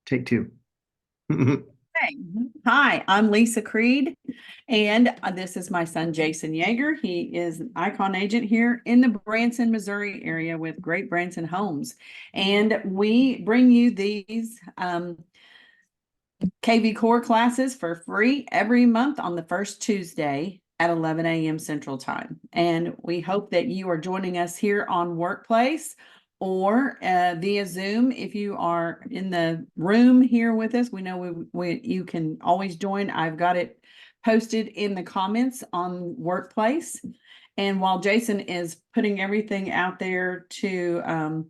Take two. Hey. Hi, I'm Lisa Creed, and this is my son, Jason Yeager. He is an icon agent here in the Branson, Missouri area with Great Branson Homes. And we bring you these KvCore classes for free every month on the first Tuesday at 11 a.m. Central Time. And we hope that you are joining us here on Workplace or via Zoom. If you are in the room here with us, we know you can always join. I've got it posted in the comments on Workplace. And while Jason is putting everything out there to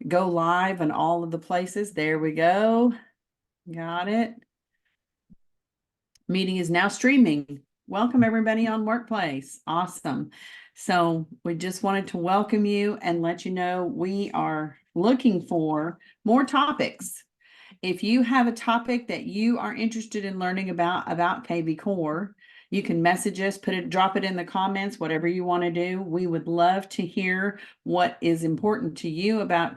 go live on all of the places, there we go. Got it. Meeting is now streaming. Welcome everybody on Workplace. Awesome. So we just wanted to welcome you and let you know we are looking for more topics. If you have a topic that you are interested in learning about KvCore, you can message us, drop it in the comments, whatever you want to do. We would love to hear what is important to you about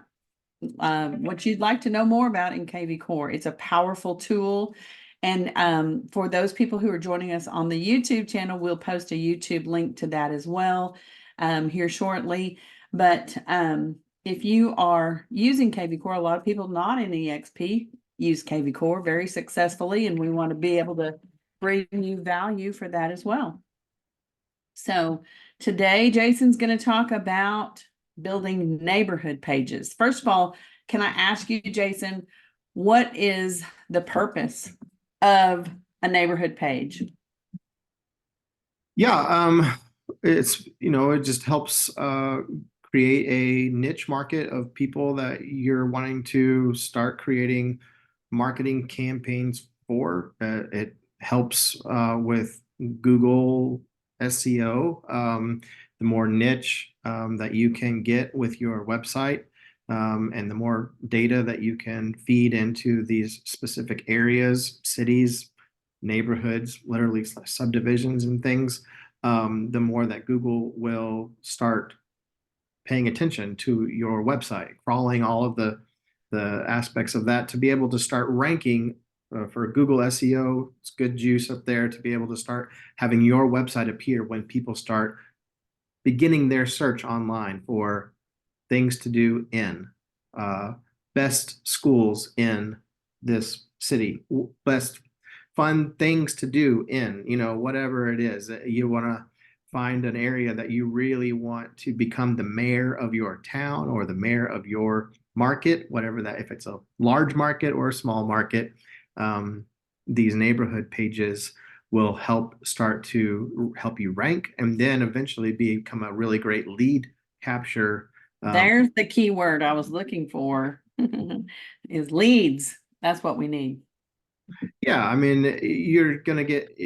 what you'd like to know more about in KvCore. It's a powerful tool. And for those people who are joining us on the YouTube channel, we'll post a YouTube link to that as well here shortly. But if you are using KvCore, a lot of people not in EXP use KvCore very successfully, and we want to be able to bring you value for that as well. So today, Jason's going to talk about building neighborhood pages. First of all, can I ask you, Jason, what is the purpose of a neighborhood page? Yeah, it just helps create a niche market of people that you're wanting to start creating marketing campaigns for. It helps with Google SEO. The more niche that you can get with your website, and the more data that you can feed into these specific areas, cities, neighborhoods, literally subdivisions and things, the more that Google will start paying attention to your website, crawling all of the aspects of that to be able to start ranking for Google SEO. It's good juice up there to be able to start having your website appear when people start beginning their search online for things to do in best schools in this city, best fun things to do in, whatever it is that you want to find an area that you really want to become the mayor of your town or the mayor of your market, whatever that, if it's a large market or a small market, these neighborhood pages will help help you rank and then eventually become a really great lead capture. There's the key word I was looking for is leads. That's what we need. Yeah, I mean, you're going to get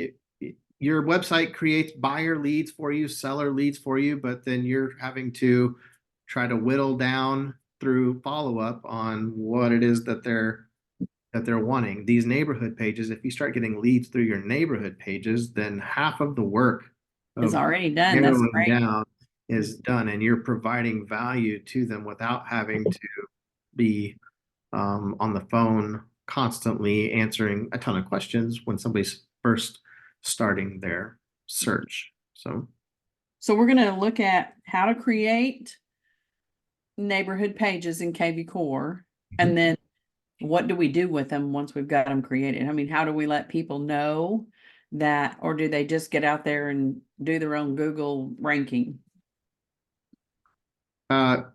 your website creates buyer leads for you, seller leads for you, but then you're having to try to whittle down through follow-up on what it is that they're wanting. These neighborhood pages, if you start getting leads through your neighborhood pages, then half of the work It's of already done. That's narrowing great. down is done, and you're providing value to them without having to be on the phone constantly answering a ton of questions when somebody's first starting their search. So we're going to look at how to create neighborhood pages in KvCore, and then what do we do with them once we've got them created? I mean, how do we let people know that, or do they just get out there and do their own Google ranking?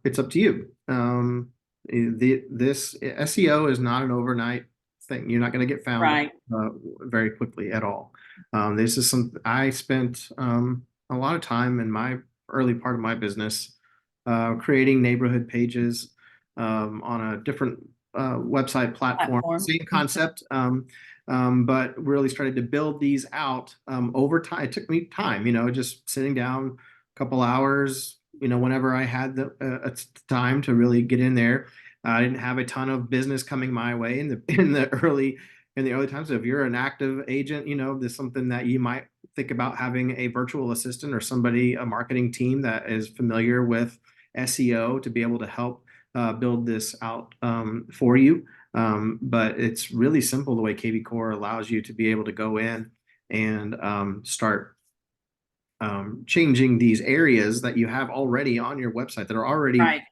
It's up to you. This SEO is not an overnight thing. You're not going to get found Right. very quickly at all. This is something I spent a lot of time in my early part of my business creating neighborhood pages on a different website platform. Same concept, but really started to build these out over time. It took me time, just sitting down a couple hours, whenever I had the time to really get in there. I didn't have a ton of business coming my way in the early times. So if you're an active agent, there's something that you might think about having a virtual assistant or somebody, a marketing team that is familiar with SEO to be able to help build this out for you. But it's really simple the way KvCore allows you to be able to go in and start changing these areas that you have already on your website that are already Right.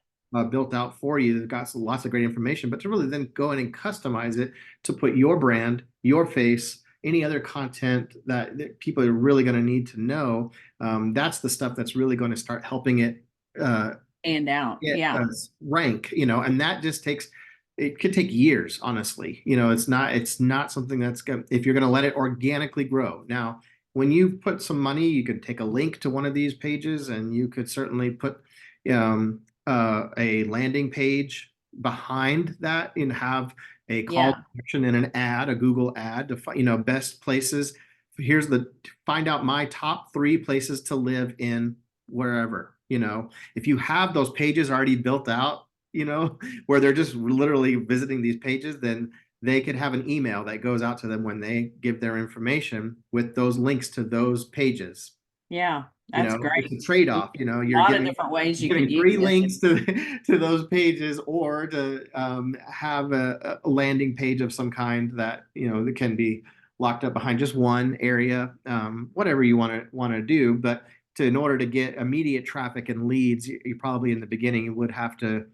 built out for you. They've got lots of great information, but to really then go in and customize it to put your brand, your face, any other content that people are really going to need to know. That's the stuff that's really going to start helping it And out. get Yeah. rank, and that just takes, it could take years, honestly. It's not something that's going, if you're going to let it organically grow. Now, when you put some money, you could take a link to one of these pages and you could certainly put a landing page behind that and have a call to Yeah. action and an ad, a Google ad to best places. Here's the find out my top 3 places to live in wherever. If you have those pages already built out, where they're just literally visiting these pages, then they could have an email that goes out to them when they give their information with those links to those pages. Yeah. That's It's great. a trade-off. A lot of different ways you You're could giving use free it. links to those pages, or to have a landing page of some kind that that can be locked up behind just one area, whatever you want to do. But in order to get immediate traffic and leads, you probably in the beginning you would have to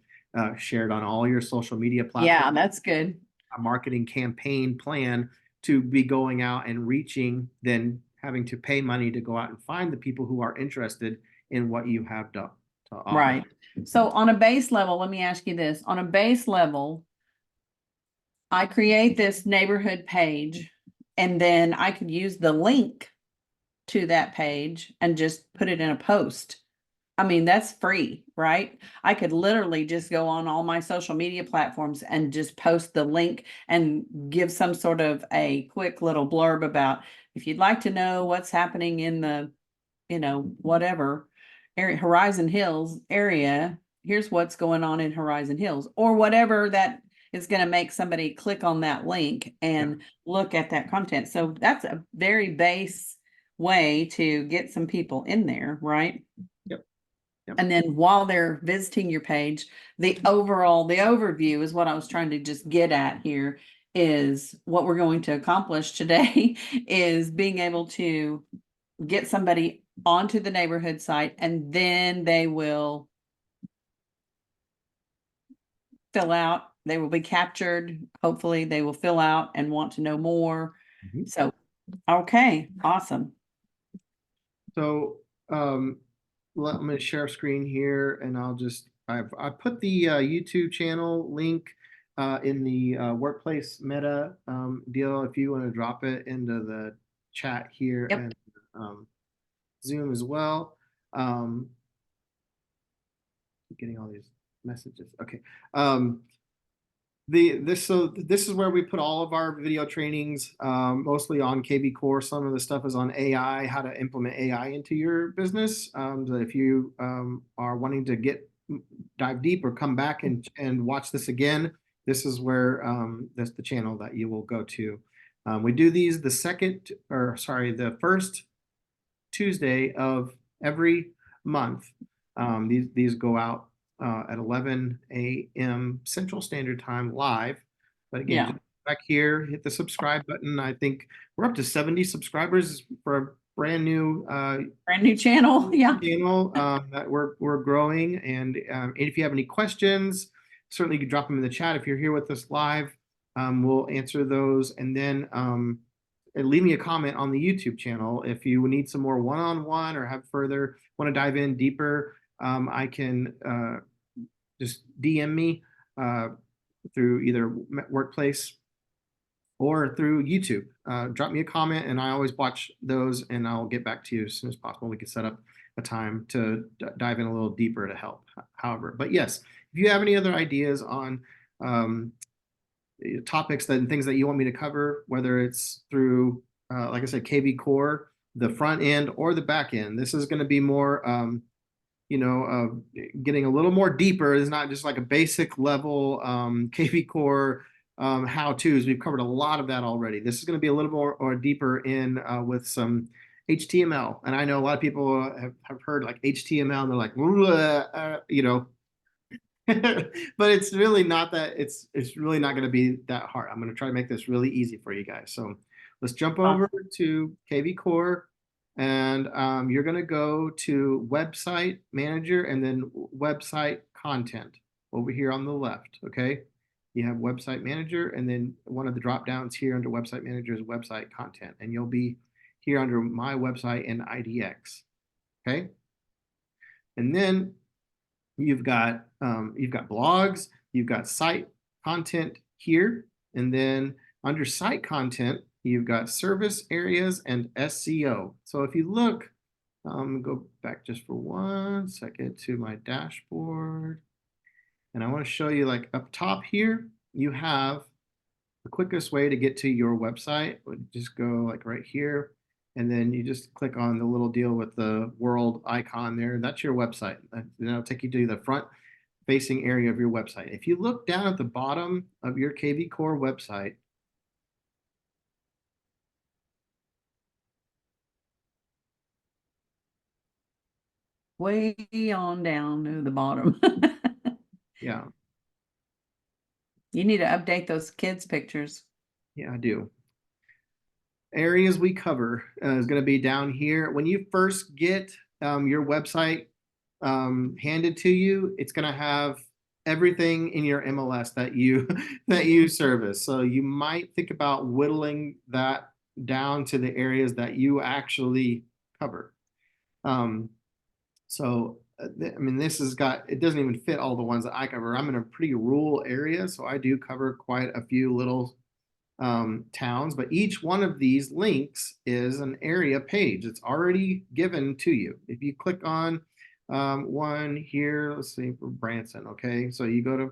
share it on all your social media platforms, Yeah, that's good. a marketing campaign plan to be going out and reaching, then having to pay money to go out and find the people who are interested in what you have to offer. Right. So on a base level, let me ask you this. On a base level, I create this neighborhood page and then I could use the link to that page and just put it in a post. I mean, that's free, right? I could literally just go on all my social media platforms and just post the link and give some sort of a quick little blurb about, if you'd like to know what's happening in the, whatever area, Horizon Hills area, here's what's going on in Horizon Hills, or whatever that is going to make somebody click on that link Yeah. and look at that content. So that's a very base way to get some people in there, right? Yep. Yep. And then while they're visiting your page, the overview is what I was trying to just get at here, is what we're going to accomplish today is being able to get somebody onto the neighborhood site, and then they will fill out, they will be captured. Hopefully they will fill out and want to know more. Mhm. So, okay, awesome. So I'm going to share screen here, and I put the YouTube channel link in the workplace meta deal. If you want to drop it into the chat here Yep. and Zoom as well. Getting all these messages. Okay. This is where we put all of our video trainings, mostly on KvCore. Some of the stuff is on AI, how to implement AI into your business. So if you are wanting to dive deep or come back and watch this again, this is where that's the channel that you will go to. We do these the first Tuesday of every month. These go out at 11 a.m. Central Standard Time live. But again, Yeah. just back here, hit the subscribe button. I think we're up to 70 subscribers for a brand new Brand new channel. Yeah. channel that we're growing. And if you have any questions, certainly you can drop them in the chat. If you're here with us live, we'll answer those. And then and leave me a comment on the YouTube channel if you need some more one-on-one or want to dive in deeper. I can just DM me through either workplace or through YouTube. Drop me a comment, and I always watch those, and I'll get back to you as soon as possible. We can set up a time to dive in a little deeper to help. However, but yes, if you have any other ideas on topics and things that you want me to cover, whether it's through, like I said, KvCore, the front end or the back end, this is going to be more, getting a little more deeper. It's not just like a basic level KvCore how-tos. We've covered a lot of that already. This is going to be a little more or deeper in with some HTML. And I know a lot of people have heard like HTML and they're like, But it's really not that it's really not going to be that hard. I'm going to try to make this really easy for you guys. So let's jump over Awesome. to KvCore, and you're going to go to website manager and then website content over here on the left. Okay. You have website manager, and then one of the drop downs here under website manager is website content, and you'll be here under my website and IDX. Okay. And then you've got blogs, you've got site content here, and then under site content, you've got service areas and SEO. So if you look, go back just for 1 second to my dashboard, and I want to show you like up top here, you have the quickest way to get to your website would just go like right here. And then you just click on the little deal with the world icon there. That's your website. And that'll take you to the front facing area of your website. If you look down at the bottom of your KvCore website, Way on down to the bottom. yeah, You need to update those kids' pictures. yeah, I do. Areas we cover is going to be down here. When you first get your website handed to you, it's going to have everything in your MLS that you that you service. So you might think about whittling that down to the areas that you actually cover. Um, I mean, this has got, it doesn't even fit all the ones that I cover. I'm in a pretty rural area, so I do cover quite a few little towns, but each one of these links is an area page. It's already given to you. If you click on one here, let's see, for Branson, okay? So you go to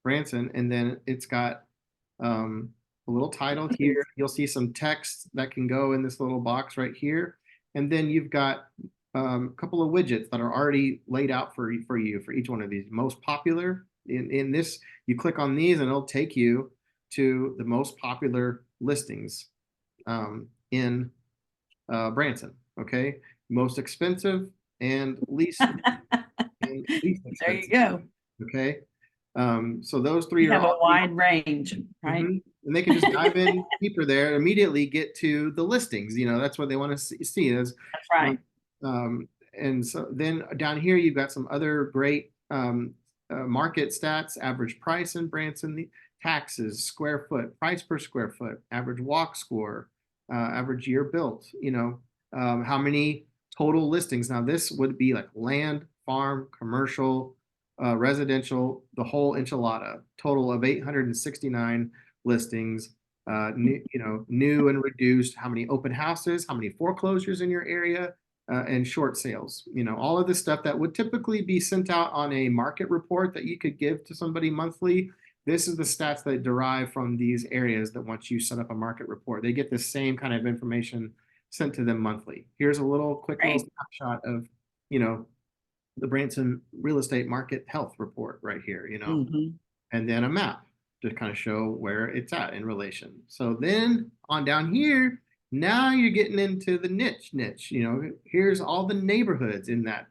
Branson, and then it's got a little title here. You'll see some text that can go in this little box right here. And then you've got a couple of widgets that are already laid out for you for each one of these. Most popular in this, you click on these and it'll take you to the most popular listings in Branson. Okay, most expensive and least There you expensive. go. Okay, so those three You are have a all. wide range, right? And they can just dive in deeper there, immediately get to the listings. You know, that's what they want to see is, That's right. and so then down here, you've got some other great market stats, average price in Branson, the taxes, square foot, price per square foot, average walk score, average year built, you know, how many total listings. Now this would be like land, farm, commercial, residential, the whole enchilada, total of 869 listings, new and reduced, how many open houses, how many foreclosures in your area, and short sales. You know, all of the stuff that would typically be sent out on a market report that you could give to somebody monthly. This is the stats that derive from these areas that once you set up a market report, they get the same kind of information sent to them monthly. Here's a quick little Great. snapshot of, you know, the Branson real estate market health report right here, you know, Mm-hmm. and then a map to kind of show where it's at in relation. So then on down here, now you're getting into the niche. You know, here's all the neighborhoods in that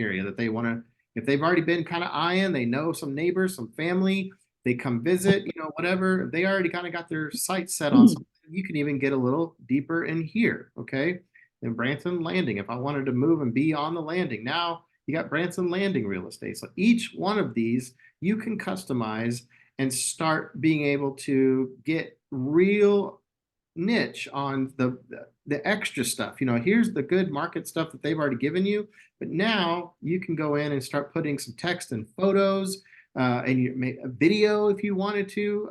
area that they want to, if they've already been kind of eyeing, they know some neighbors, some family, they come visit, you know, whatever. They already kind of got their sights set on something. You can even get a little deeper in here, okay? In Branson Landing, if I wanted to move and be on the landing, now you got Branson Landing real estate. So each one of these you can customize and start being able to get real niche on the extra stuff. You know, here's the good market stuff that they've already given you, but now you can go in and start putting some text and photos, and you make a video if you wanted to,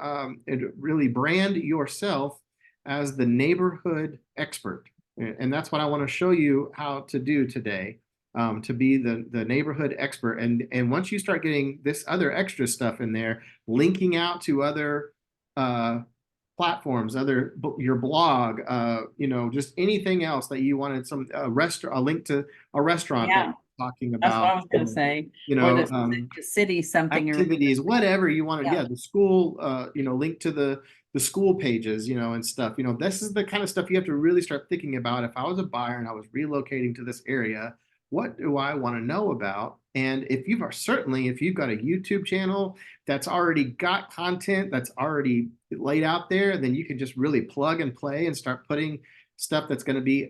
and really brand yourself as the neighborhood expert. And that's what I want to show you how to do today, to be the neighborhood expert. And once you start getting this other extra stuff in there, linking out to other platforms, your blog, you know, just anything else that you wanted, some restaurant, a link to a restaurant that Yeah, you're talking that's what about, I was going to say. you Or know, the city something or activities, whatever you wanted. yeah. Yeah, the school, you know, link to the school pages, you know, and stuff. You know, this is the kind of stuff you have to really start thinking about. If I was a buyer and I was relocating to this area, what do I want to know about? And if you've certainly, if you've got a YouTube channel that's already got content that's already laid out there, then you can just really plug and play and start putting stuff that's going to be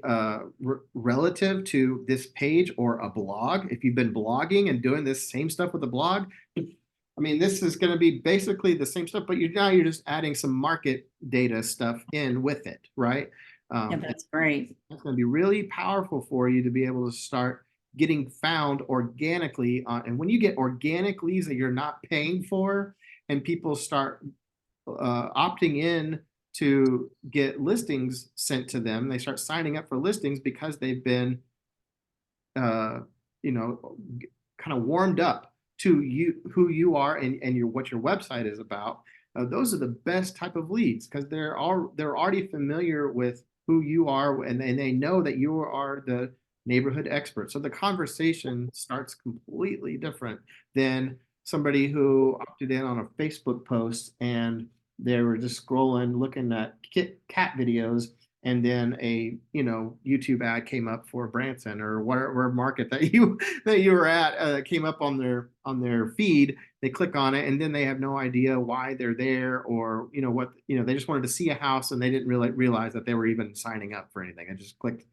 relative to this page or a blog. If you've been blogging and doing this same stuff with a blog, I mean, this is going to be basically the same stuff, but now you're just adding some market data stuff in with it, right? Yeah, that's great. It's going to be really powerful for you to be able to start getting found organically. And when you get organic leads that you're not paying for, and people start opting in to get listings sent to them, they start signing up for listings because they've been, uh, you know, kind of warmed up to you, who you are, and what your website is about. Those are the best type of leads because they're already familiar with who you are, and they know that you are the neighborhood expert. So the conversation starts completely different than somebody who opted in on a Facebook post and they were just scrolling, looking at cat videos, and then a YouTube ad came up for Branson or whatever market that you were at, came up on their feed. They click on it and then they have no idea why they're there, or what, they just wanted to see a house and they didn't really realize that they were even signing up for anything. I just clicked,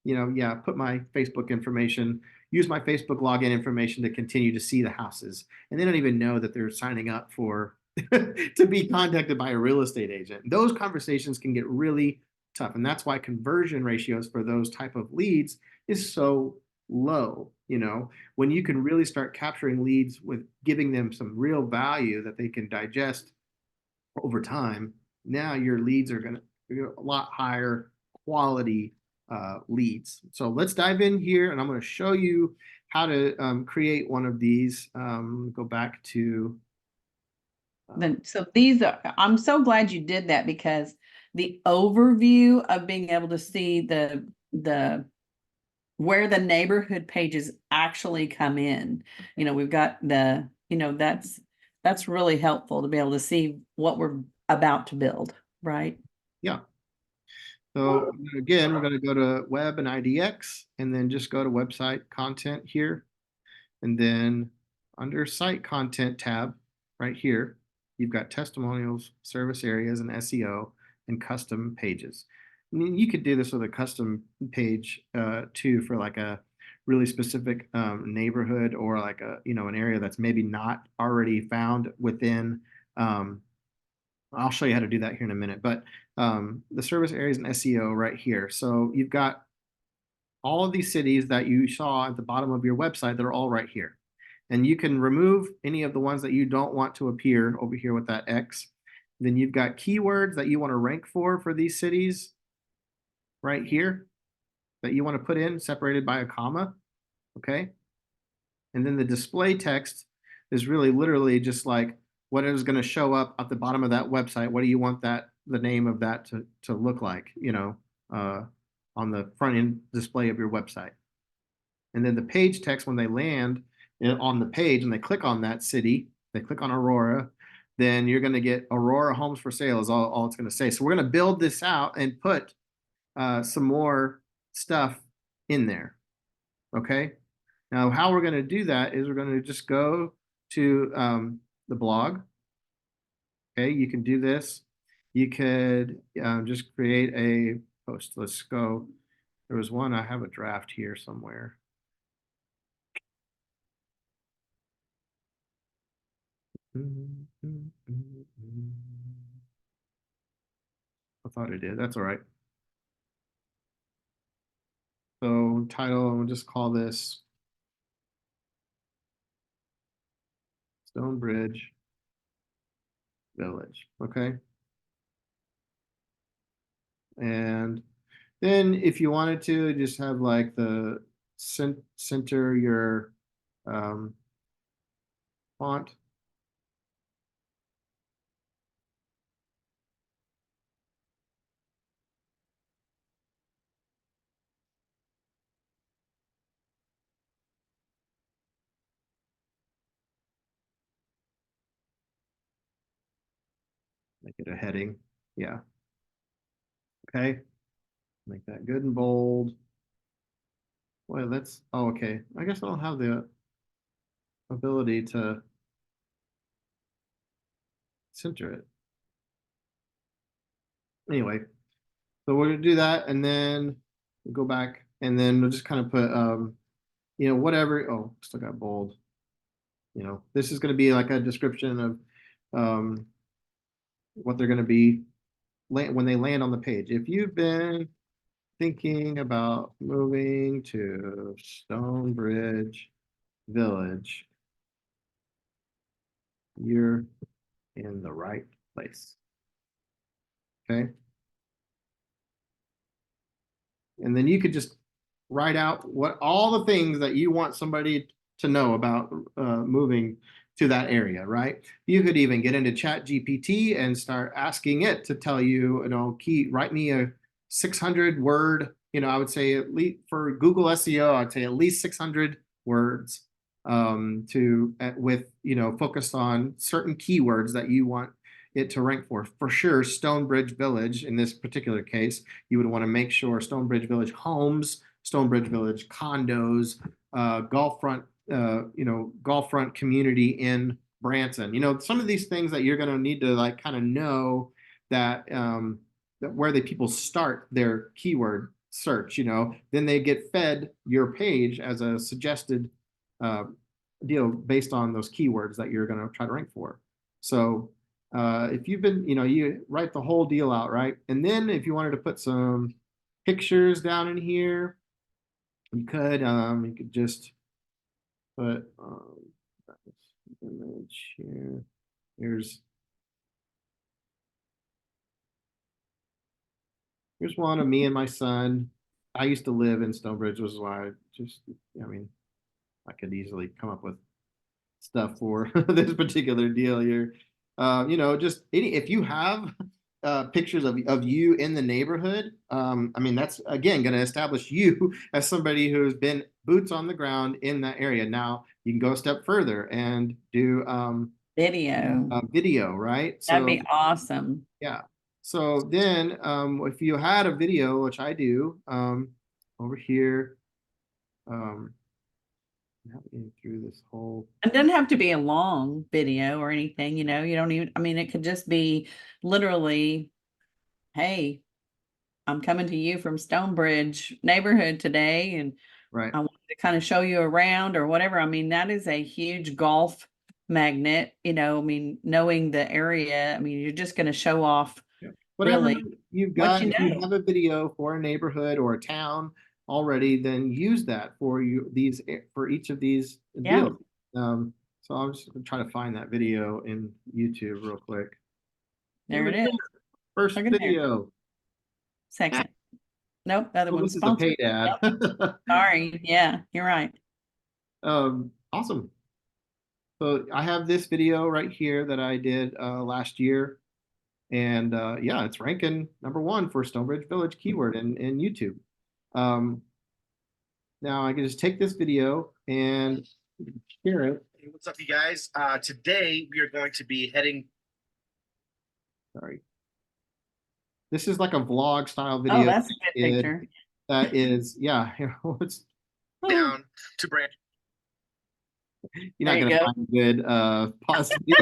yeah, put my Facebook information, use my Facebook login information to continue to see the houses, and they don't even know that they're signing up for to be contacted by a real estate agent. Those conversations can get really tough, and that's why conversion ratios for those type of leads is so low. When you can really start capturing leads with giving them some real value that they can digest over time, now your leads are going to be a lot higher quality leads. So let's dive in here, and I'm going to show you how to create one of these. Go back to So these are, I'm so glad you did that, because the overview of being able to see the where the neighborhood pages actually come in. We've got that's really helpful to be able to see what we're about to build, right? yeah. So again, we're going to go to web and IDX, and then just go to website content here. And then under site content tab right here, you've got testimonials, service areas, and SEO, and custom pages. I mean, you could do this with a custom page too, for like a really specific neighborhood, or like an area that's maybe not already found within. I'll show you how to do that here in a minute, but the service areas and SEO right here. So you've got all of these cities that you saw at the bottom of your website that are all right here. And you can remove any of the ones that you don't want to appear over here with that X. Then you've got keywords that you want to rank for these cities right here that you want to put in, separated by a comma. Okay. And then the display text is really literally just like what is going to show up at the bottom of that website. What do you want the name of that to look like, on the front end display of your website. And then the page text, when they land on the page and they click on that city, they click on Aurora, then you're going to get Aurora homes for sale is all it's going to say. So we're going to build this out and put some more stuff in there. Okay. Now, how we're going to do that is we're going to just go to the blog. Okay. You can do this. You could just create a post. Let's go. There was one, I have a draft here somewhere. I thought I did. That's all right. So title, we'll just call this Stonebridge Village. Okay. And then if you wanted to just have like the center your font. Make it a heading. Yeah. Okay. Make that good and bold. Well, that's, oh, okay. I guess I don't have the ability to center it. Anyway, so we're gonna do that and then we'll go back and then we'll just kind of put, whatever. Oh, still got bold. This is gonna be like a description of what they're gonna be when they land on the page. If you've been thinking about moving to Stonebridge Village, you're in the right place. Okay. And then you could just write out what all the things that you want somebody to know about moving to that area, right? You could even get into Chat GPT and start asking it to tell you, write me a 600 word, I would say at least for Google SEO, I'd say at least 600 words with, focused on certain keywords that you want it to rank for. For sure, Stonebridge Village, in this particular case, you would want to make sure Stonebridge Village homes, Stonebridge Village condos, golf front community in Branson. Some of these things that you're going to need to like kind of know that where the people start their keyword search. Then they get fed your page as a suggested deal based on those keywords that you're going to try to rank for. So if you've been, you write the whole deal out, right? And then if you wanted to put some pictures down in here, you could just put image here. Here's one of me and my son. I used to live in Stonebridge, which is why I could easily come up with stuff for this particular deal here. If you have pictures of you in the neighborhood, that's again going to establish you as somebody who's been boots on the ground in that area. Now you can go a step further and do Video. video, right? That'd So be awesome. yeah. So then if you had a video, which I do, over here, navigating through this whole. It doesn't have to be a long video or anything, you don't even, it could just be literally, hey, I'm coming to you from Stonebridge neighborhood today, and Right. I wanted to kind of show you around or whatever. That is a huge golf magnet, knowing the area. You're just going to show off Yeah. Whatever really you've what got, you if you know. have a video for a neighborhood or a town already, then use that for for each of these Yeah, deals. So I'm just gonna try to find that video in YouTube real quick. Here there we it is. go. First Look at there. video. Second. Nope, the other Well, one's this is a sponsored. paid ad. Yep. Sorry. Yeah, you're right. Awesome. So I have this video right here that I did last year. And yeah, it's ranking #1 for Stonebridge Village keyword in YouTube. Now I can just take this video and share it. Hey, what's up, you guys? Today we are going to be heading. Sorry. This is like a vlog style Oh, video. that's a good picture. That is, yeah, it's Down to Brand. you're not There you gonna go. find a good pause video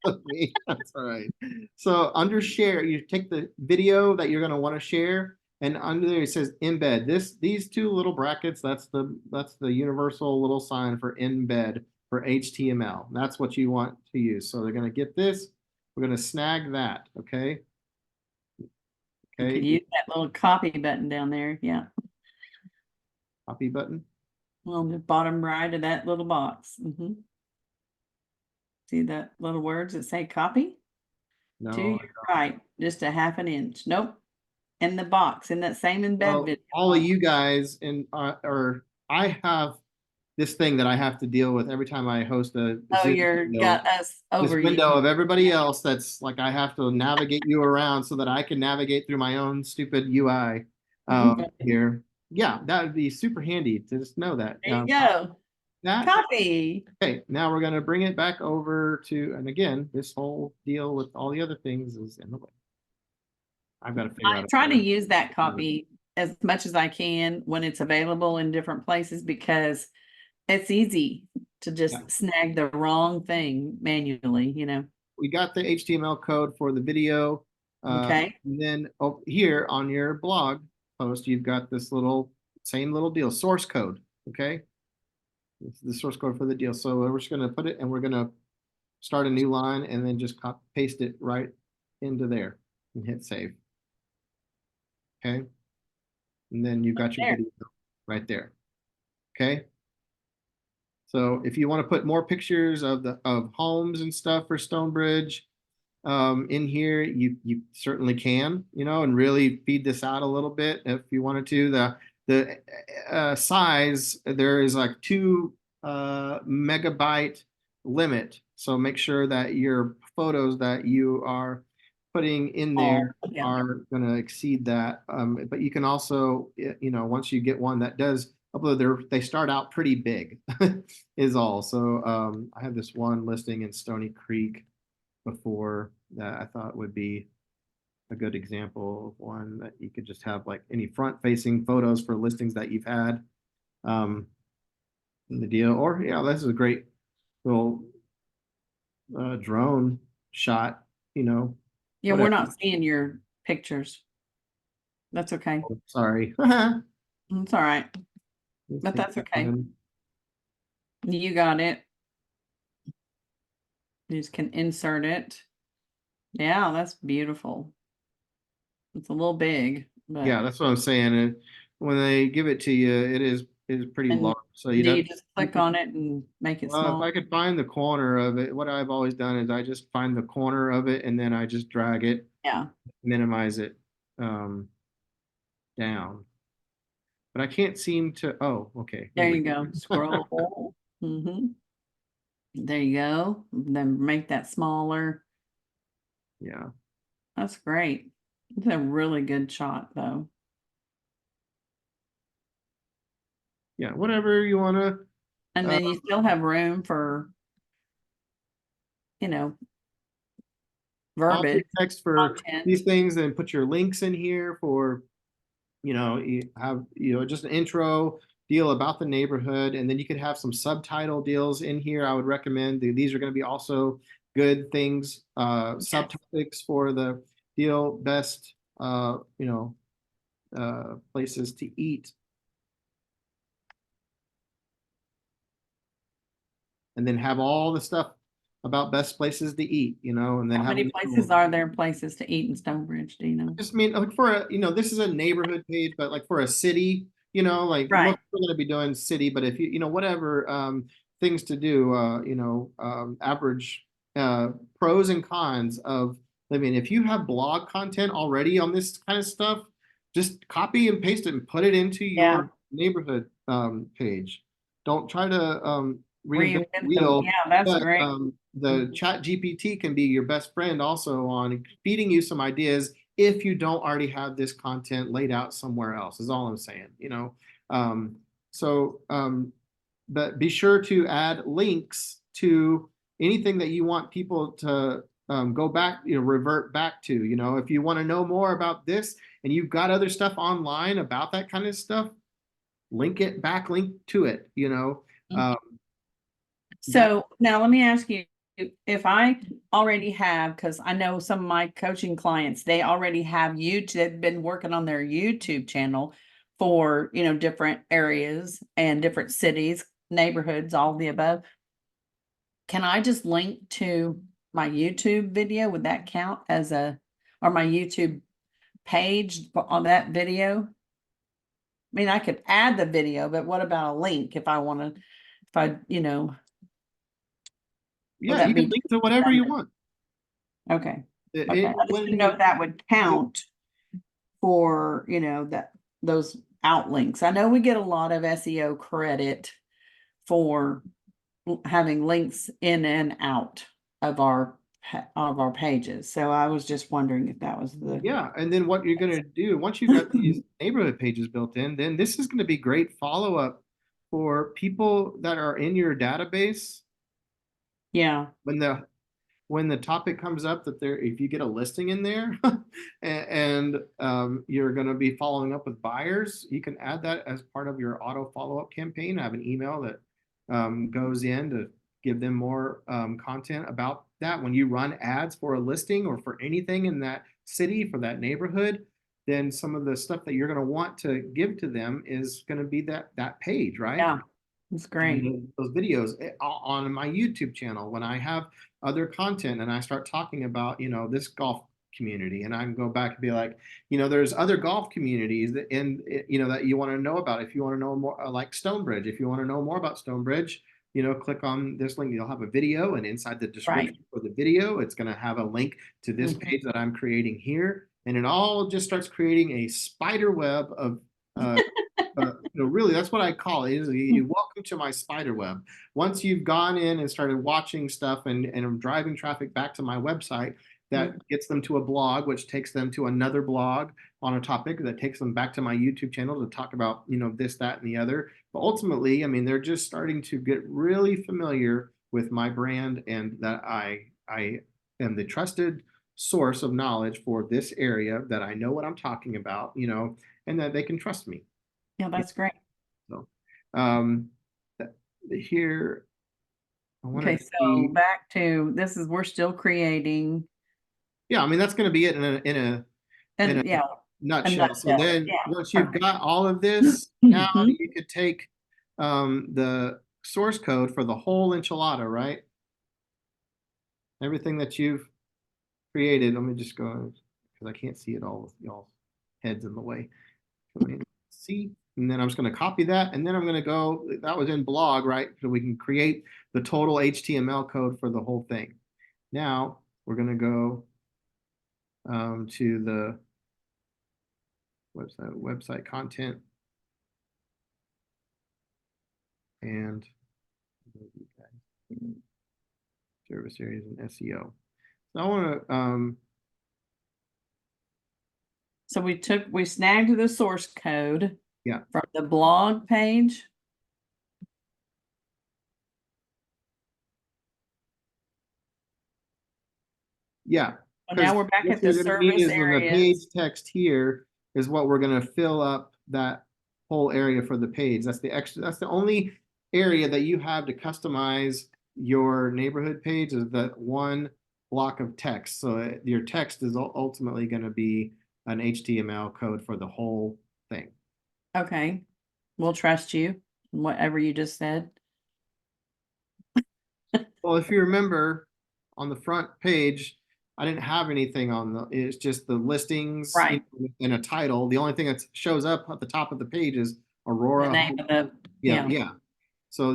of me. That's all right. So under share, you take the video that you're gonna want to share, and under there it says embed. These two little brackets, that's the universal little sign for embed for HTML. That's what you want to use. So they're gonna get this. We're gonna snag that. Okay. You could Okay. use that little copy button down there. Yeah. Copy button. On the bottom right of that little box. See that little words that say copy? To No. your right, just a half an inch. Nope. In the box, in that same embed Well, video. all of you guys I have this thing that I have to deal with every time I host a Oh, Zoom you're video. got us This over window you. of everybody else that's like I have to navigate you around so that I can navigate through my own stupid UI here. Yeah, that would be super handy to just know that. There you go. That Copy. okay, now we're gonna bring it back over to, and again, this whole deal with all the other things is in the way. I've got to figure out. Try to use that copy as much as I can when it's available in different places because it's easy to just Yeah. snag the wrong thing manually, you know. We got the HTML code for the video. Okay. And then here on your blog post, you've got this same little deal, source code. Okay. It's the source code for the deal. So we're just going to put it and we're going to start a new line and then just paste it right into there and hit save. Okay. And then you've got your There. video right there. Okay. So if you want to put more pictures of homes and stuff for Stonebridge in here, you certainly can, and really feed this out a little bit if you wanted to. The size, there is like 2 megabyte limit. So make sure that your photos that you are putting in there Yeah. are going to exceed that. But you can also, once you get one that does upload, they start out pretty big is all. So I have this one listing in Stony Creek before that I thought would be a good example of one that you could just have like any front facing photos for listings that you've had in the deal. Or yeah, this is a great little drone shot, Yeah, we're not seeing your pictures. That's okay. Oh, sorry. It's all right. But that's okay. You got it. You just can insert it. Yeah, that's beautiful. It's a little big, but Yeah, that's what I'm saying. And when they give it to you, it is pretty and large. So do you just click on it and make it well, if small? I could find the corner of it, what I've always done is I just find the corner of it and then I just drag it, Yeah. minimize it down. But I can't seem to, oh, okay. There you go. Scroll. Mm-hmm. There you go. Then make that smaller. Yeah. That's great. It's a really good shot though. Yeah, whatever you want to. And then you still have room for, you know, verbiage, Text for content. these things and put your links in here for, you have, just an intro deal about the neighborhood. And then you could have some subtitle deals in here. I would recommend these are going to be also good things, subtopics for the deal, best, places to eat. And then have all the stuff about best places to eat, and then How have many places are there places to eat in Stonebridge? Do you know? just mean like this is a neighborhood page, but like for a city, like Right. most people are going to be doing city, but if whatever things to do, average pros and cons of living. If you have blog content already on this kind of stuff, just copy and paste it and put it into your neighborhood page. Don't try to reinvent the wheel. Yeah, that's But great. the chat GPT can be your best friend also on feeding you some ideas if you don't already have this content laid out somewhere else, is all I'm saying, but be sure to add links to anything that you want people to go back, revert back to, if you want to know more about this and you've got other stuff online about that kind of stuff, link to it, So now let me ask you, if I already have, because I know some of my coaching clients, they already have YouTube, they've been working on their YouTube channel for, different areas and different cities, neighborhoods, all of the above. Can I just link to my YouTube video? Would that count or my YouTube page on that video? I mean, I could add the video, but what about a link if I want to, yeah, you can link to whatever you want. Okay. Okay. I just didn't know if that would count for, those outlinks. I know we get a lot of SEO credit for having links in and out of our pages. So I was just wondering if that was yeah. And then what you're going to do once you've got these neighborhood pages built in, then this is going to be great follow-up for people that are in your database. Yeah. When when the topic comes up that if you get a listing in there and you're going to be following up with buyers, you can add that as part of your auto follow-up campaign. I have an email that goes in to give them more content about that. When you run ads for a listing or for anything in that city, for that neighborhood, then some of the stuff that you're going to want to give to them is going to be that page, right? Yeah, it's great. And those videos on my YouTube channel, when I have other content and I start talking about, this golf community, and I can go back and be like, there's other golf communities that that you want to know about. If you want to know more, like Stonebridge, if you want to know more about Stonebridge, click on this link. You'll have a video, and inside the description for the video, it's going to have a link to this page that I'm creating here, and it all just starts creating a spider web of really, that's what I call it. Is welcome to my spider web. Once you've gone in and started watching stuff and I'm driving traffic back to my website, that gets them to a blog, which takes them to another blog on a topic that takes them back to my YouTube channel to talk about, this, that, and the other. But ultimately, I mean, they're just starting to get really familiar with my brand and that I am the trusted source of knowledge for this area, that I know what I'm talking about, and that they can trust me. Yeah, that's great. So here I want Okay, to so back to this is we're still creating. Yeah, I mean that's going to be it in a nutshell. So then once you've got all of this, now you could take the source code for the whole enchilada, right? Everything that you've created. Let me just go because I can't see it all with y'all's heads in the way. See, and then I'm just going to copy that, and then I'm going to go, that was in blog, right? So we can create the total HTML code for the whole thing. Now we're going to go to the website content, and service areas and SEO. So I want to so we snagged the source code from the blog page. Yeah. So now we're back at the service area. The page text here is what we're going to fill up that whole area for the page. That's the only area that you have to customize your neighborhood page, is that one block of text. So your text is ultimately going to be an HTML code for the whole thing. Okay. We'll trust you, whatever you just said. Well, if you remember on the front page, I didn't have anything it's just the listings and a title. The only thing that shows up at the top of the page is Aurora. The name of the, yeah. So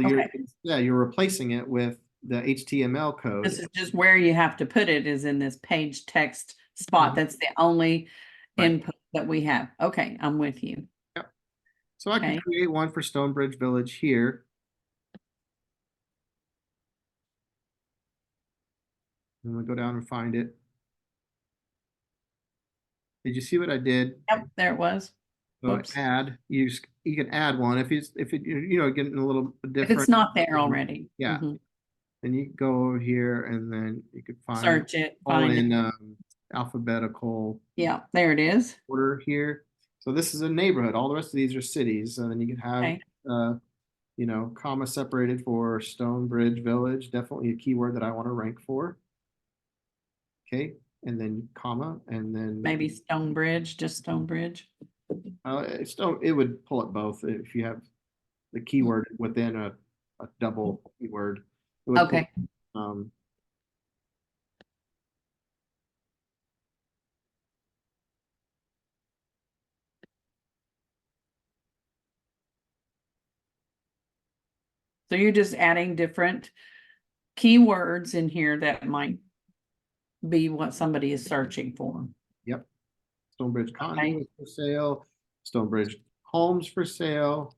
you're replacing it with the HTML code. This is just where you have to put it, is in this page text spot. That's the only input that we have. Okay, I'm with you. Yep. So I can create one for Stonebridge Village here. And we'll go down and find it. Did you see what I did? Yep, there it was. So add, you can add one if getting a little different. If it's not there already. Yeah. And you go over here and then you could find search it, find it. Alphabetical. Yeah, there it is. Order here. So this is a neighborhood. All the rest of these are cities. And then you can have comma separated for Stonebridge Village, definitely a keyword that I want to rank for. Okay, and then comma, and then maybe Stonebridge, just Stonebridge. It would pull it both if you have the keyword within a double keyword. Okay. So you're just adding different keywords in here that might be what somebody is searching for. Yep. Stonebridge condos for sale, Stonebridge homes for sale,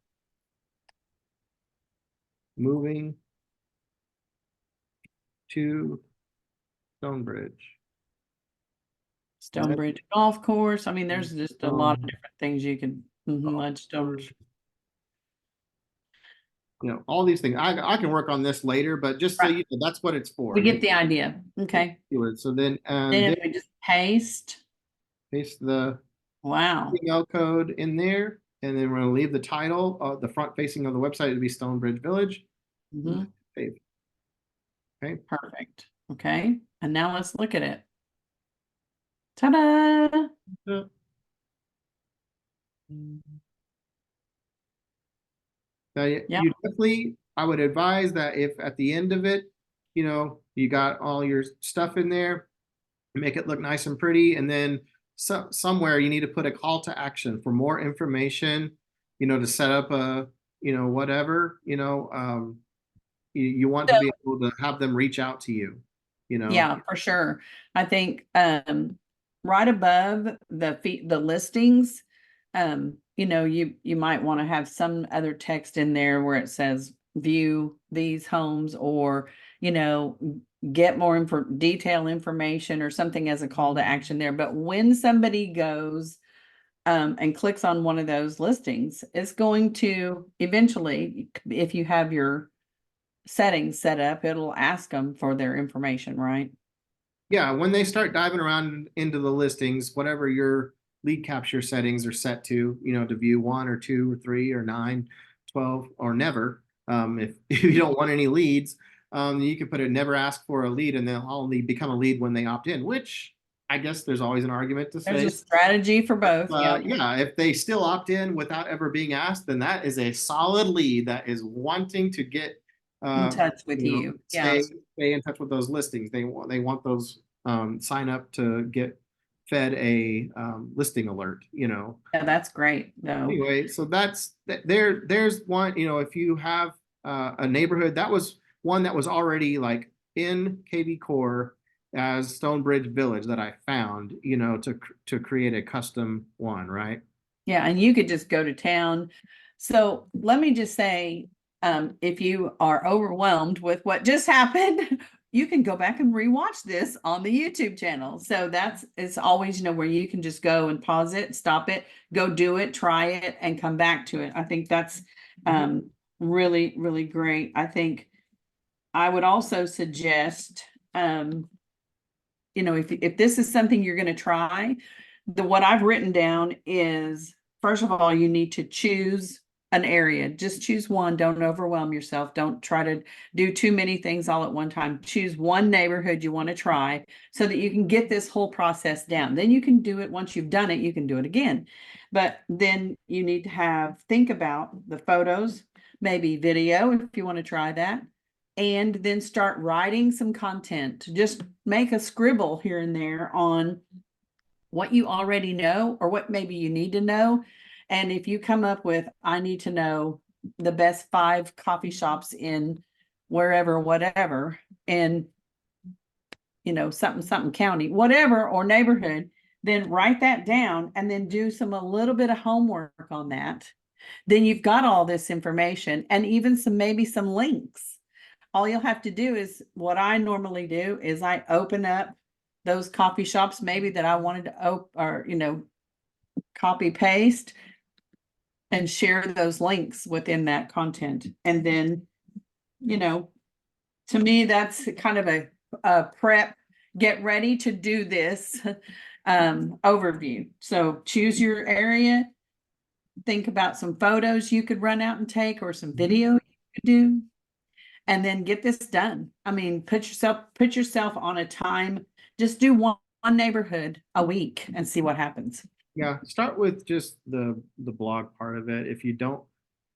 moving to Stonebridge. Stonebridge golf course. I mean, there's just a lot of different things you can. Stonebridge. all these things. I can work on this later, but just so Right. you know, that's what it's for. We get the idea. Okay. So then, Then if we just paste, paste the wow. email code in there, and then we're going to leave the title, the front facing of the website to be Stonebridge Village. Mhm. Save. Okay. Perfect. Okay. And now let's look at it. Ta-da! Now, Yeah. you definitely, I would advise that if at the end of it, you got all your stuff in there, make it look nice and pretty, and then somewhere you need to put a call to action for more information, to set up a, whatever, you want to be able to have them reach out to you, Yeah, for sure. I think right above the listings, you might want to have some other text in there where it says view these homes, or get more detailed information or something as a call to action there. But when somebody goes and clicks on one of those listings, it's going to eventually, if you have your settings set up, it'll ask them for their information, right? Yeah, when they start diving around into the listings, whatever your lead capture settings are set to, to view 1 or 2 or 3 or 9, 12, or never. If you don't want any leads, you can put it never ask for a lead, and they'll only become a lead when they opt in, which I guess there's always an argument to There's say. a strategy for both. Yeah. Yeah, if they still opt in without ever being asked, then that is a solid lead that is wanting to get In touch with you. Yeah. stay in touch with those listings. They want those sign up to get fed a listing alert. Yeah, that's great though. Anyway, so there's one. If you have a neighborhood, that was one that was already like in KvCore as Stonebridge Village that I found, to create a custom one, right? Yeah, and you could just go to town. So let me just say, if you are overwhelmed with what just happened, you can go back and rewatch this on the YouTube channel. So it's always, where you can just go and pause it, stop it, go do it, try it, and come back to it. I think that's really, really great. I think I would also suggest, if this is something you're going to try, what I've written down is, first of all, you need to choose an area. Just choose one. Don't overwhelm yourself. Don't try to do too many things all at one time. Choose one neighborhood you want to try so that you can get this whole process down. Then you can do it. Once you've done it, you can do it again. But then you need to think about the photos, maybe video if you want to try that, and then start writing some content. Just make a scribble here and there on what you already know or what maybe you need to know. And if you come up with, I need to know the best 5 coffee shops in wherever, whatever, in, something county, whatever, or neighborhood, then write that down and then do a little bit of homework on that. Then you've got all this information and even maybe some links. All you'll have to do is, what I normally do is I open up those coffee shops maybe that I wanted to copy paste and share those links within that content. And then, to me, that's kind of a prep, get ready to do this overview. So choose your area, think about some photos you could run out and take, or some video you could do, and then get this done. I mean, put yourself on a time. Just do one neighborhood a week and see what happens. Yeah, start with just the blog part of it. If you don't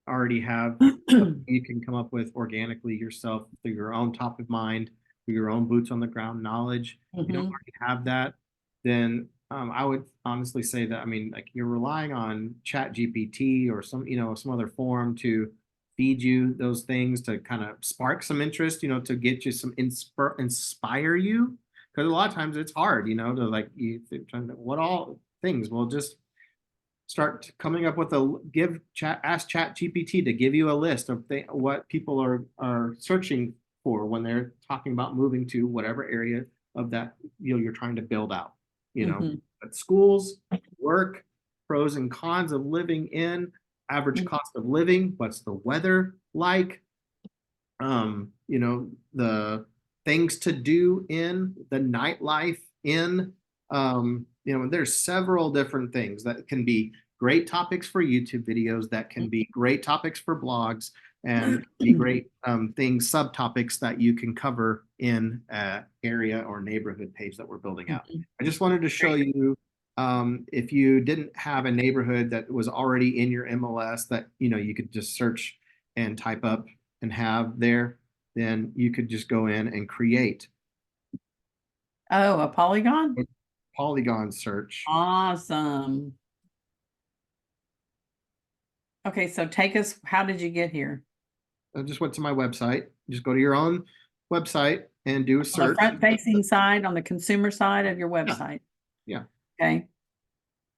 already have something you can come up with organically yourself through your own top of mind, through your own boots on the ground knowledge, you don't already have that, then I would honestly say that, like, you're relying on Chat GPT or some other form to feed you those things to kind of spark some interest, to get you some inspire you. Because a lot of times it's hard, to like what all things. Well, just start coming up with ask Chat GPT to give you a list of what people are searching for when they're talking about moving to whatever area of that you're trying to build out. At schools, work, pros and cons of living in, average cost of living, what's the weather like, the things to do in the nightlife in, there's several different things that can be great topics for YouTube videos, that can be great topics for blogs, and be great things, subtopics that you can cover in an area or neighborhood page that we're building out. I just wanted to show you, if you didn't have a neighborhood that was already in your MLS that you could just search and type up and have there, then you could just go in and create Oh, a polygon? a polygon search. Awesome. Okay, so take us, how did you get here? I just went to my website. Just go to your own website and do a On the search. front facing side, on the consumer side of your website? Yeah. Okay,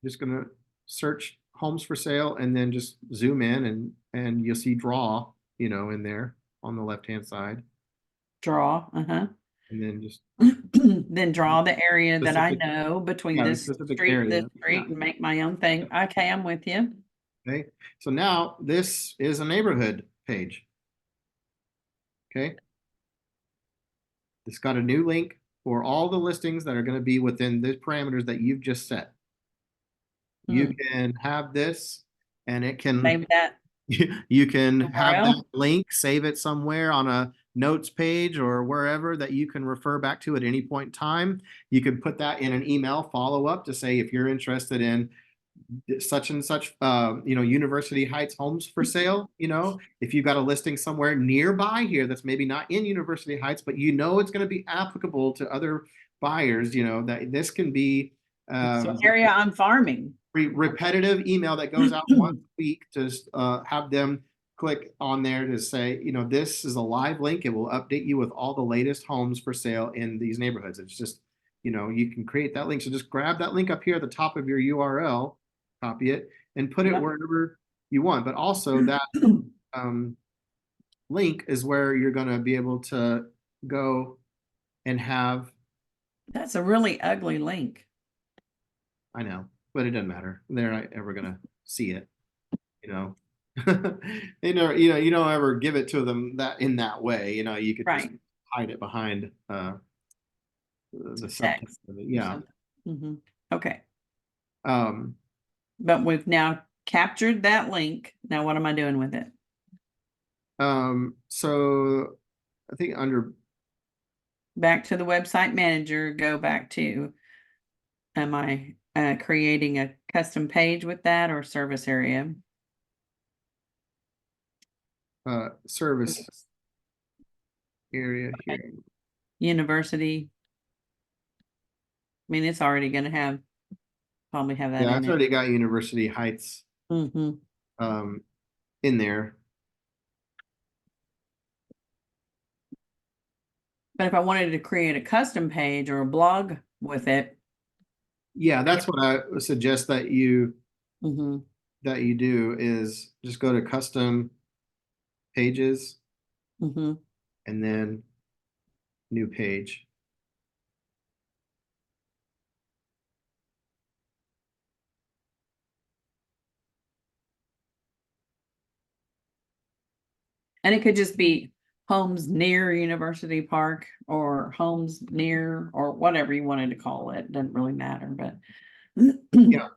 Just gonna search homes for sale and then just zoom in and you'll see draw, in there on the left-hand side. draw, And then just Then draw the area that I specific, know between yeah, the this specific street, area. this Yeah. street, and make my own thing. Okay, I'm with you. Okay. So now this is a neighborhood page. Okay. It's got a new link for all the listings that are going to be within the parameters that you've just set. You can have this and it can, Save that you can have that URL. link, save it somewhere on a notes page or wherever that you can refer back to at any point in time. You can put that in an email follow up to say, if you're interested in such and such, University Heights homes for sale, if you've got a listing somewhere nearby here that's maybe not in University Heights, but it's going to be applicable to other buyers, that this can be So area I'm farming. repetitive email that goes out once a week to have them click on there to say, this is a live link. It will update you with all the latest homes for sale in these neighborhoods. It's just, you can create that link. So just grab that link up here at the top of your URL, copy it, and put it wherever you want. But also that link is where you're going to be able to go and have. That's a really ugly link. I know, but it doesn't matter. They're not ever going to see it. You don't ever give it to them that in that way. You could just hide it behind the subtext of it. Yeah. Okay. Um, But we've now captured that link. Now what am I doing with it? So I think under Back to the website manager, go back to, am I creating a custom page with that or service area? service area here. University. I mean, it's already going to probably have that Yeah, in it's it. already got University Heights in there. But if I wanted to create a custom page or a blog with it. Yeah, that's what I would suggest that you do is just go to custom pages and then new page. And it could just be homes near University Park or homes near or whatever you wanted to call it. Doesn't really matter, but Yeah.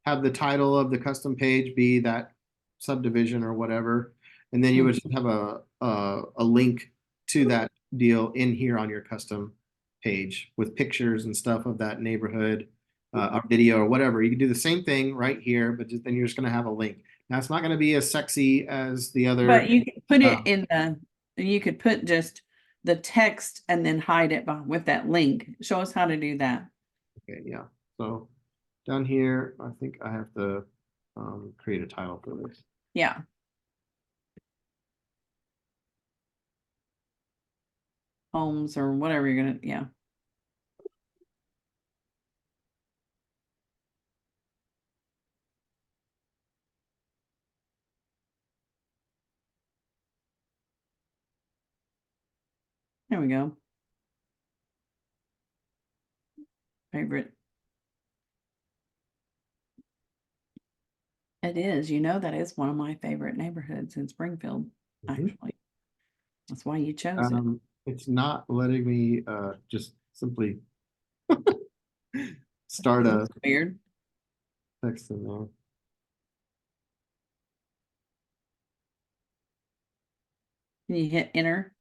Have the title of the custom page be that subdivision or whatever, and then you would have a link to that deal in here on your custom page with pictures and stuff of that neighborhood, a video or whatever. You can do the same thing right here, but then you're just going to have a link. Now it's not going to be as sexy as the other. But you could put it in you could put just the text and then hide it with that link. Show us how to do that. Okay, yeah. So down here, I think I have to create a title for this. Yeah. Homes or whatever you're going to, yeah. There we go. Favorite. It is, that is one of my favorite neighborhoods in Springfield, Mhm. actually. That's why you chose it. It's not letting me just simply start a That's weird. text in there. Can you hit enter?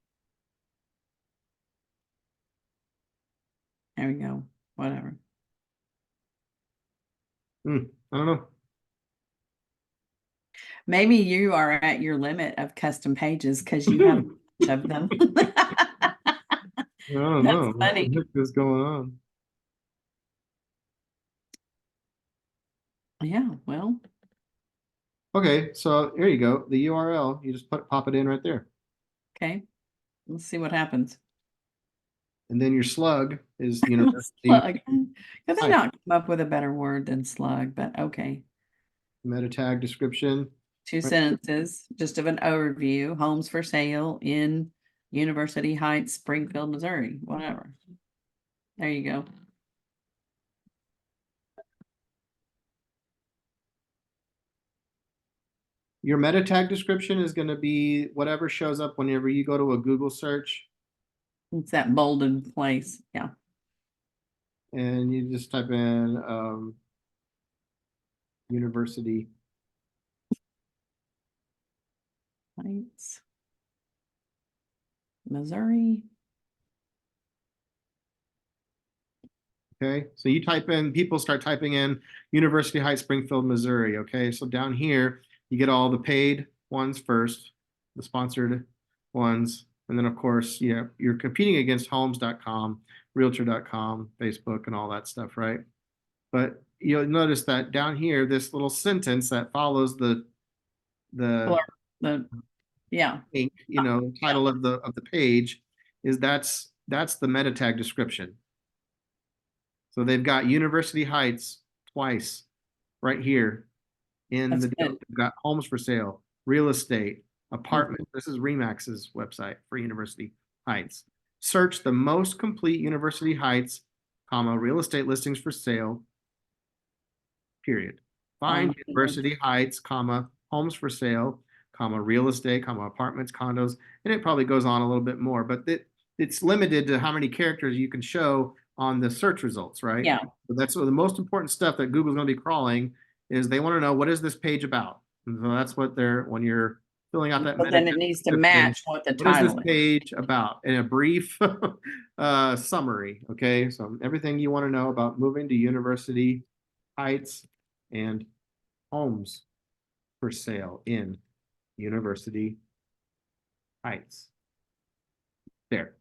There we go. Whatever. I don't know. Maybe you are at your limit of custom pages because you have a bunch of them. I don't That's know what the funny. heck is going on. Yeah, well, Okay, so here you go. The URL, you just pop it in right there. okay. Let's see what happens. And then your slug is university Slug. Could they type, not come up with a better word than slug? But okay. meta tag description. Two Right. sentences, just of an overview. Homes for sale in University Heights, Springfield, Missouri, whatever. There you go. Your meta tag description is going to be whatever shows up whenever you go to a Google search, It's that bolded place. Yeah. and you just type in university. Heights, Missouri. Okay, so you type in, people start typing in University Heights, Springfield, Missouri. Okay, so down here, you get all the paid ones first, the sponsored ones. And then, of course, yeah, you're competing against homes.com, realtor.com, Facebook, and all that stuff, right? But you'll notice that down here, this little sentence that follows the Blur. Yeah. link, title of the page is that's the meta tag description. So they've got University Heights twice right here in That's the deal. good. They've got homes for sale, real estate, apartment. Mhm. This is Remax's website for University Heights. Search the most complete University Heights, comma, real estate listings for sale, period. Find On University Heights, comma, homes for sale, comma, real estate, comma, apartments, condos, and it probably goes on a little bit more, but it's limited to how many characters you can show on the search results, right? Yeah. So that's the most important stuff that Google's going to be crawling is they want to know what is this page about. And so that's what they're when you're filling out that But then it meta needs to description, match what the what is this title is. page about in a brief summary. Okay, so everything you want to know about moving to University Heights and homes for sale in University Heights. There.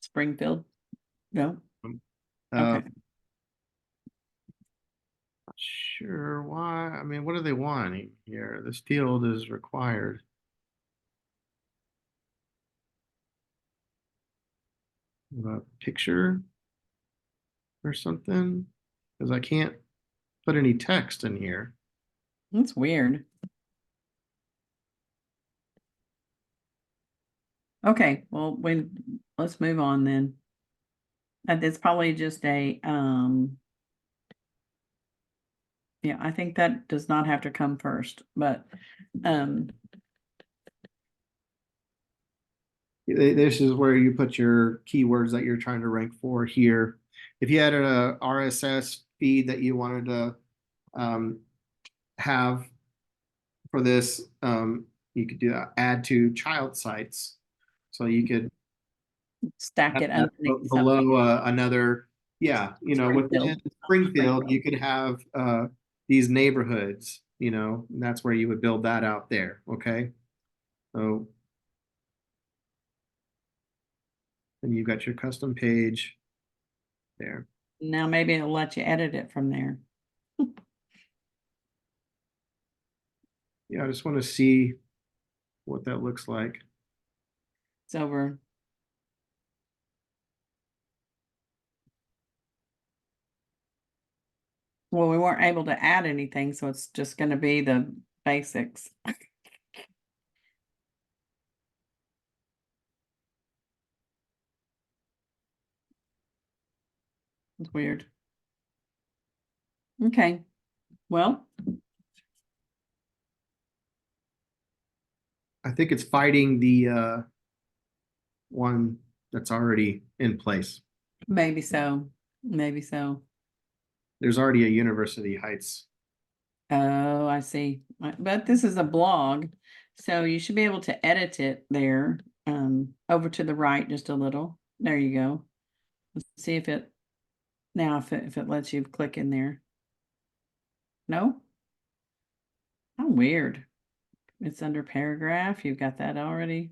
Springfield. No. Uh, Okay. Sure. Why? I mean, what are they wanting here? This field is required. A picture or something? Because I can't put any text in here. That's weird. Okay, well, let's move on then. It's probably just yeah, I think that does not have to come first, but This is where you put your keywords that you're trying to rank for here. If you had a RSS feed that you wanted to have for this, you could do that, add to child sites. So you could stack have it that underneath something. below another, yeah, within Springfield, you could have these neighborhoods, and that's where you would build that out there. Okay. So then you've got your custom page there. Now maybe it'll let you edit it from there. Yeah, I just want to see what that looks like. It's over. Well, we weren't able to add anything, so it's just going to be the basics. It's weird. Okay. Well, I think it's fighting the one that's already in place. Maybe so. Maybe so. There's already a University Heights. Oh, I see. But this is a blog, so you should be able to edit it there. Over to the right just a little. There you go. Let's see if it now if it lets you click in there. No? How weird. It's under paragraph. You've got that already.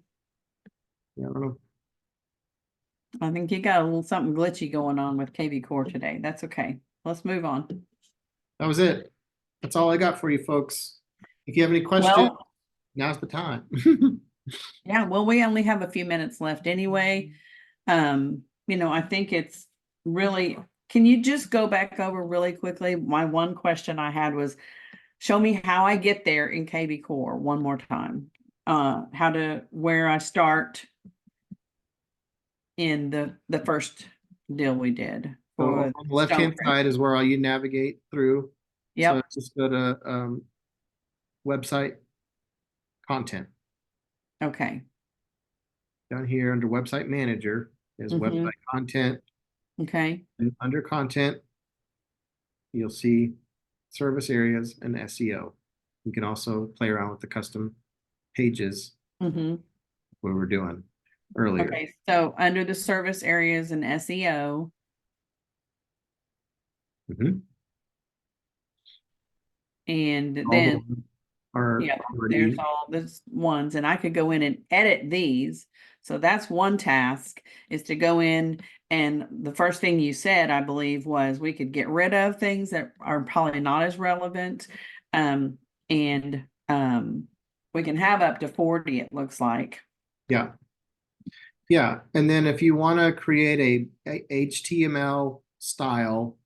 Yeah, I don't know. I think you got a little something glitchy going on with KvCore today. That's okay. Let's move on. That was it. That's all I got for you folks. If you have any questions, Well, now's the time. yeah, well, we only have a few minutes left anyway. I think it's really, can you just go back over really quickly? My one question I had was, show me how I get there in KvCore one more time. Where I start in the first deal we did. So For on the left-hand Stonebridge. side is where all you navigate through. So Yep, just go to website content. okay. Down here under website manager is Mhm. website content. Okay, And under content, you'll see service areas and SEO. You can also play around with the custom pages we were doing earlier. okay, so under the service areas and SEO, Mhm. and All then the ones are yeah, already, there's all these ones, and I could go in and edit these. So that's one task, is to go in, and the first thing you said, I believe, was we could get rid of things that are probably not as relevant. And we can have up to 40, it looks like. yeah. Yeah, and then if you want to create a HTML style,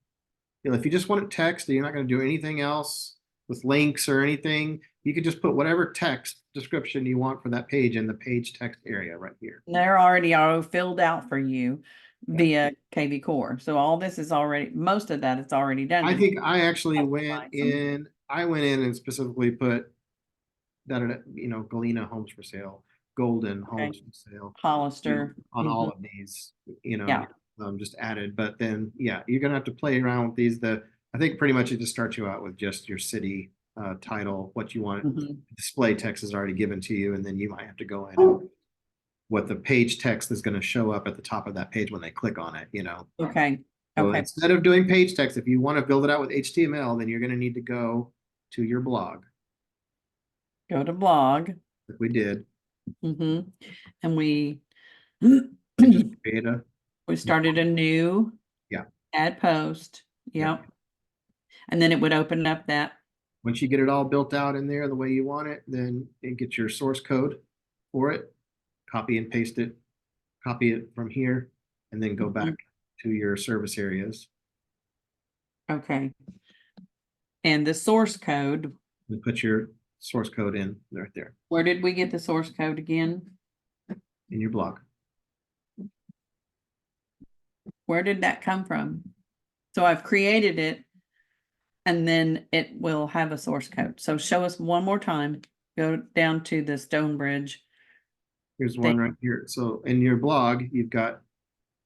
if you just want it text and you're not going to do anything else with links or anything, you could just put whatever text description you want for that page in the page text area right here. They're already all filled out for you Yeah. via KvCore. So all this is already, most of that is already done. I think I actually Customize them. went in and specifically put that, Galena homes for sale, Golden Okay. homes for sale, Hollister. on all Mhm. of these, Yeah. just added. But then, yeah, you're gonna have to play around with these. I think pretty much it just starts you out with just your city title, what you want. Mhm. Display text is already given to you, and then you might have to go in and what the page text is going to show up at the top of that page when they click on it. Okay. So Okay. instead of doing page text, if you want to build it out with HTML, then you're going to need to go to your blog, Go to blog. like we did. And we Just create a, we started a new yeah. add post. Yeah. Yep. And then it would open up that. Once you get it all built out in there the way you want it, then you get your source code for it, copy and paste it, copy it from here, and then go back to your service areas. Okay. And the source code. And put your source code in right there Where did we get the source code again? in your blog. Where did that come from? So I've created it, and then it will have a source code. So show us one more time. Go down to the Stonebridge. Here's one right here. So in your blog, you've got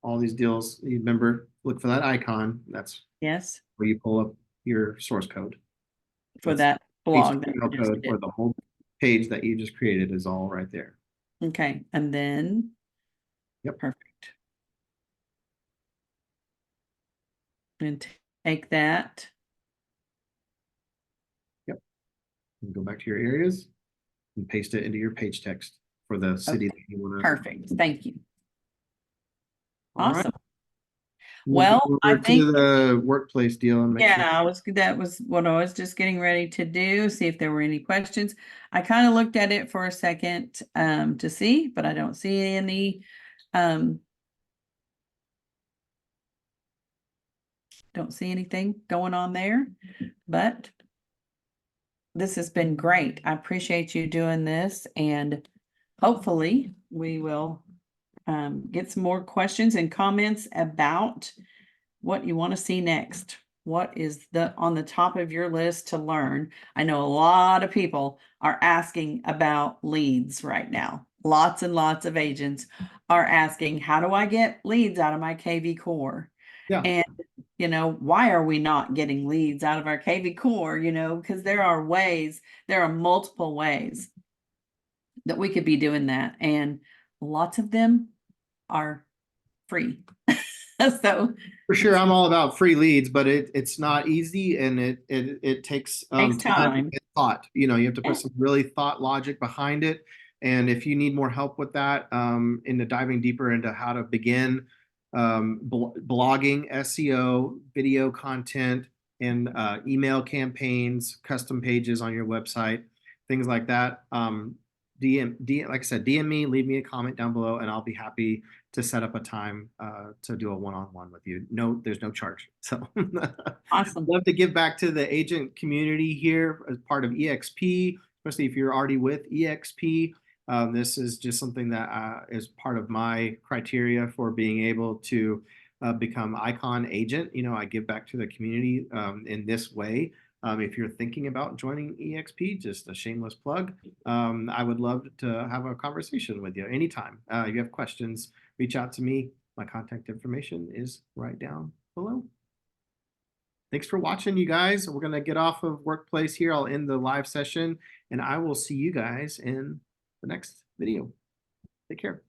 all these deals. You remember, look for that icon. That's Yes, where you pull up your source code. for That's that blog that HTML we just code did. for the whole page that you just created is all right there. Okay, and then. Yep. Perfect. And take that. Yep. And go back to your areas and paste it into your page text for the city that you want to. Perfect. Thank you. All right. Awesome. We'll Well, go I over to think, the workplace deal and make sure. yeah, that was what I was just getting ready to do, see if there were any questions. I kind of looked at it for a second to see, but I don't see any. Don't see anything going on there, but this has been great. I appreciate you doing this, and hopefully we will get some more questions and comments about what you want to see next. what is on the top of your list to learn? I know a lot of people are asking about leads right now. Lots and lots of agents are asking, how do I get leads out of my KvCore? Yeah. And, why are we not getting leads out of our KvCore? Because there are multiple ways that we could be doing that. And lots of them are free. So For sure, I'm all about free leads, but it's not easy, and it takes takes time time. and thought. You have to Yeah. put some really thought logic behind it. And if you need more help with that, into diving deeper into how to begin blogging, SEO, video content, and email campaigns, custom pages on your website, things like that. Like I said, DM me, leave me a comment down below, and I'll be happy to set up a time to do a one-on-one with you. No, there's no charge. So Awesome. love to give back to the agent community here as part of EXP, especially if you're already with EXP. This is just something that is part of my criteria for being able to become icon agent. I give back to the community in this way. If you're thinking about joining EXP, just a shameless plug, I would love to have a conversation with you anytime. If you have questions, reach out to me. My contact information is right down below. Thanks for watching, you guys. We're going to get off of Workplace here. I'll end the live session, and I will see you guys in the next video. Take care.